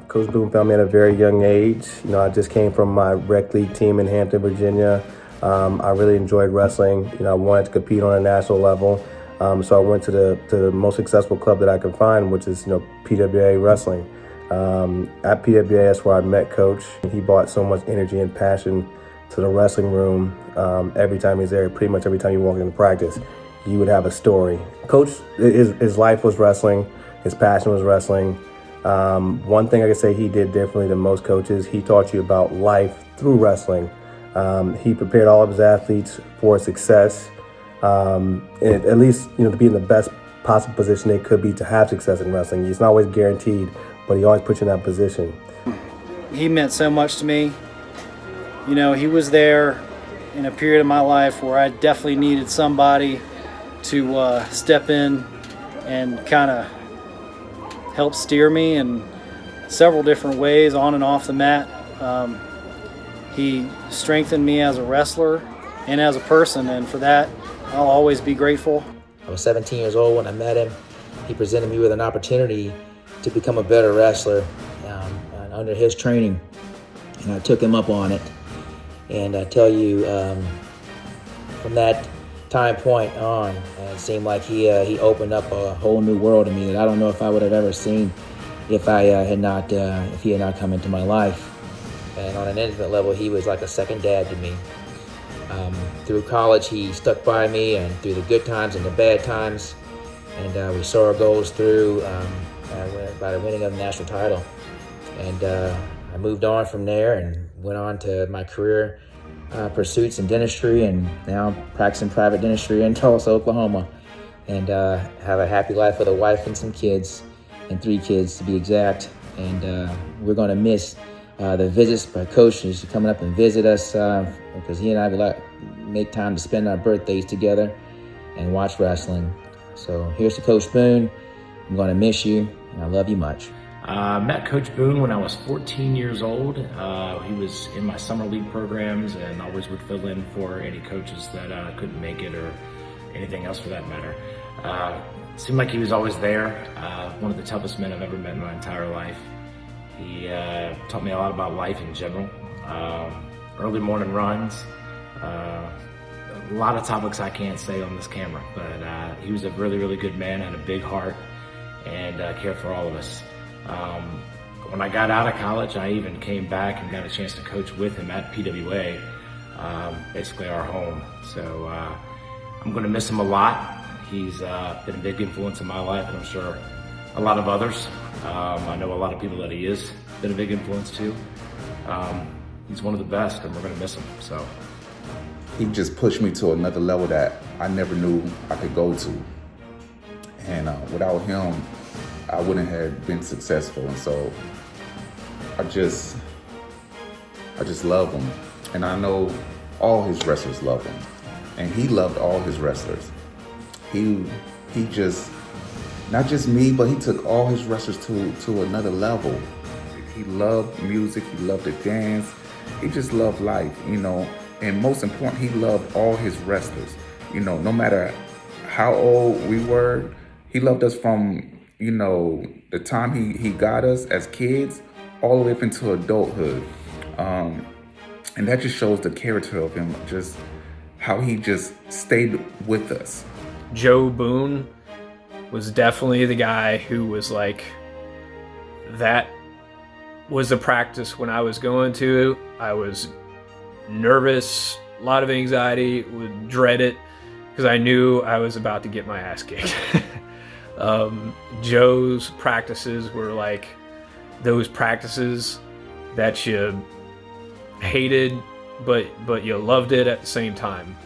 Coach Boone found me at a very young age. I just came from my rec league team in Hampton, Virginia. I really enjoyed wrestling. I wanted to compete on a national level. So I went to the most successful club that I could find, which is PWA Wrestling. At PWA, that's where I met Coach. He brought so much energy and passion to the wrestling room. Every time he's there, pretty much every time you walk into practice, you would have a story. Coach, his life was wrestling. His passion was wrestling. One thing I could say he did differently than most coaches, he taught you about life through wrestling. He prepared all of his athletes for success, and at least to be in the best possible position they could be to have success in wrestling. It's not always guaranteed, but he always puts you in that position. He meant so much to me. He was there in a period of my life where I definitely needed somebody to step in and kind of help steer me in several different ways on and off the mat. He strengthened me as a wrestler and as a person, and for that, I'll always be grateful. I was 17 years old when I met him. He presented me with an opportunity to become a better wrestler under his training, and I took him up on it. And I tell you, from that time point on, it seemed like he opened up a whole new world to me that I don't know if I would have ever seen if he had not come into my life. And on an intimate level, he was like a second dad to me. Through college, he stuck by me, and through the good times and the bad times, and we saw our goals through by the winning of the national title. And I moved on from there and went on to my career pursuits in dentistry, and now I'm practicing private dentistry in Tulsa, Oklahoma, and have a happy life with a wife and some kids, and 3 kids to be exact. And we're going to miss the visits by coaches coming up and visit us because he and I would make time to spend our birthdays together and watch wrestling. So here's to Coach Boone. I'm going to miss you, and I love you much. I met Coach Boone when I was 14 years old. He was in my summer league programs and always would fill in for any coaches that couldn't make it or anything else for that matter. Seemed like he was always there. One of the toughest men I've ever met in my entire life. He taught me a lot about life in general. Early morning runs. A lot of topics I can't say on this camera, but he was a really, really good man, had a big heart, and cared for all of us. When I got out of college, I even came back and got a chance to coach with him at PWA, basically our home. So I'm going to miss him a lot. He's been a big influence in my life, and I'm sure a lot of others. I know a lot of people that he is been a big influence too. He's one of the best, and we're going to miss him. So he just pushed me to another level that I never knew I could go to, and without him, I wouldn't have been successful. And so I just love him, and I know all his wrestlers love him, and he loved all his wrestlers. He just, not just me, but he took all his wrestlers to another level. He loved music, he loved to dance, he just loved life, and most important, he loved all his wrestlers. No matter how old we were, he loved us from the time he got us as kids all the way up into adulthood. And that just shows the character of him, just how he just stayed with us. Joe Boone was definitely the guy who was like, that was the practice when I was going to. I was nervous, a lot of anxiety, would dread it because I knew I was about to get my ass kicked. Joe's practices were like those practices that you hated, but you loved it at the same time.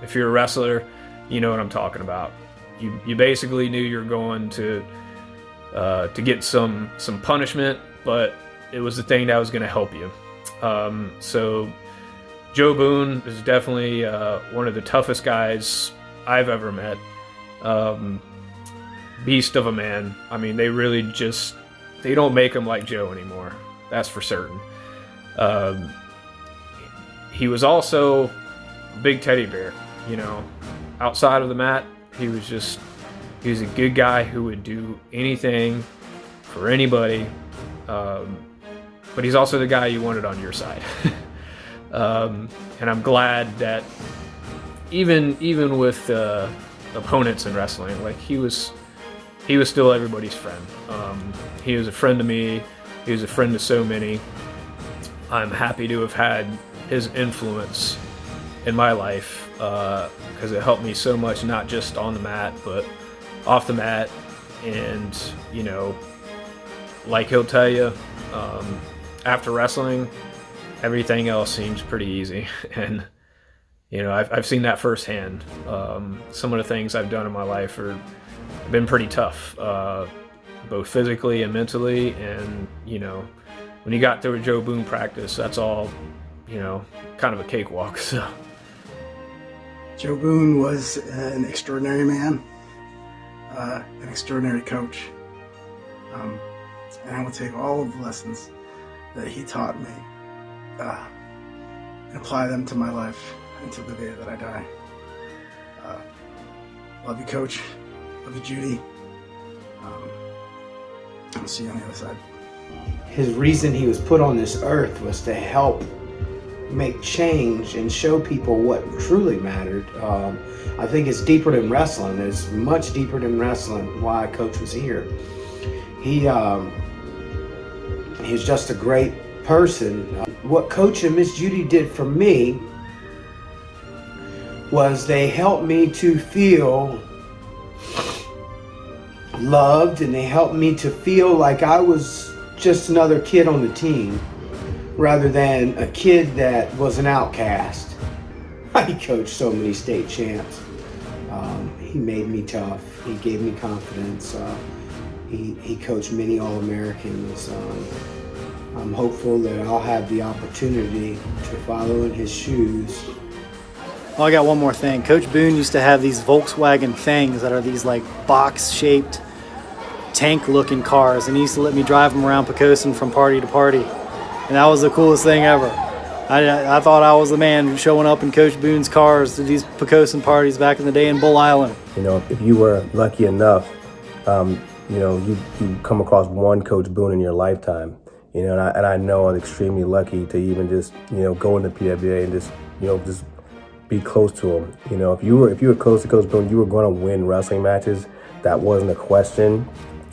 If you're a wrestler, you know what I'm talking about. You basically knew you were going to get some punishment, but it was the thing that was going to help you. So Joe Boone is definitely one of the toughest guys I've ever met. Beast of a man. I mean, they really they don't make him like Joe anymore. That's for certain. He was also a big teddy bear, outside of the mat. He was a good guy who would do anything for anybody. but he's also the guy you wanted on your side. And I'm glad that even with opponents in wrestling, like he was still everybody's friend. He was a friend to me. He was a friend to so many. I'm happy to have had his influence in my life because it helped me so much, not just on the mat, but off the mat. And, you know, like he'll tell you, after wrestling, everything else seems pretty easy. And, you know, I've seen that firsthand. Some of the things I've done in my life have been pretty tough, both physically and mentally. And, you know, when you got through a Joe Boone practice, that's all, you know, kind of a cakewalk. So Joe Boone was an extraordinary man, an extraordinary coach. And I will take all of the lessons that he taught me and apply them to my life until the day that I die. Love you, Coach. Love you, Judy. I'll see you on the other side. His reason he was put on this earth was to help make change and show people what truly mattered. I think it's deeper than wrestling. It's much deeper than wrestling why Coach was here. He was just a great person. What Coach and Miss Judy did for me was they helped me to feel loved, and they helped me to feel like I was just another kid on the team rather than a kid that was an outcast. He coached so many state champs. He made me tough. He gave me confidence. He coached many All-Americans. I'm hopeful that I'll have the opportunity to follow in his shoes. Oh, I got one more thing. Coach Boone used to have these Volkswagen things that are these like box-shaped tank-looking cars, and he used to let me drive them around Poquoson from party to party, and that was the coolest thing ever. I thought I was the man showing up in Coach Boone's cars to these Poquoson parties back in the day in Bull Island. You know, if you were lucky enough, you know, you come across one Coach Boone in your lifetime. You know, and I know I'm extremely lucky to even just, you know, go into PWA and just, you know, just be close to him. You know, if you were close to Coach Boone, you were going to win wrestling matches. That wasn't a question.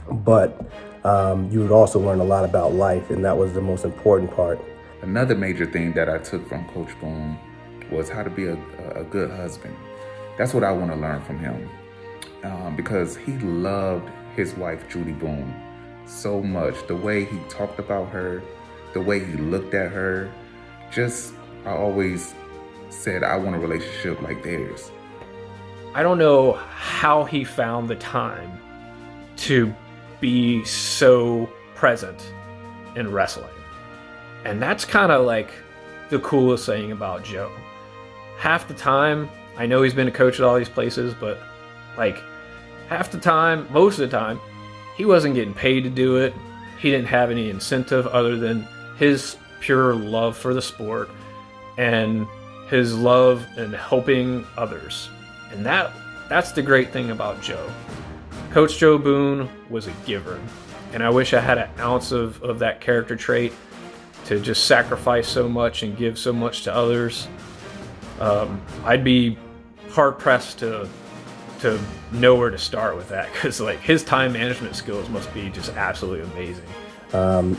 But you would also learn a lot about life, and that was the most important part. Another major thing that I took from Coach Boone was how to be a good husband. That's what I want to learn from him, because he loved his wife, Judy Boone, so much. The way he talked about her, the way he looked at her, I always said, I want a relationship like theirs. I don't know how he found the time to be so present in wrestling. And that's kind of like the coolest thing about Joe. Half the time, I know he's been a coach at all these places, but like half the time, most of the time, he wasn't getting paid to do it. He didn't have any incentive other than his pure love for the sport and his love in helping others. And that's the great thing about Joe. Coach Joe Boone was a giver, and I wish I had an ounce of that character trait to just sacrifice so much and give so much to others. I'd be hard pressed to know where to start with that, because like his time management skills must be just absolutely amazing.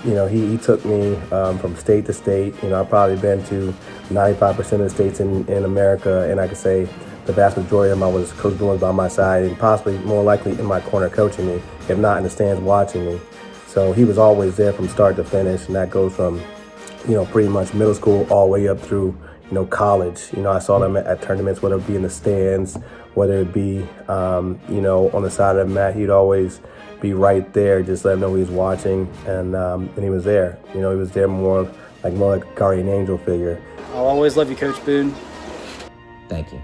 You know, he took me from state to state. You know, I've probably been to 95% of the states in America, and I could say the vast majority of them I was Coach Boone was by my side, and possibly more likely in my corner coaching me, if not in the stands watching me. So he was always there from start to finish, and that goes from, you know, pretty much middle school all the way up through, you know, college. You know, I saw them at tournaments, whether it be in the stands, whether it be, you know, on the side of the mat. He'd always be right there, just let him know he was watching, and he was there. You know, he was there more like a guardian angel figure. I'll always love you, Coach Boone. Thank you.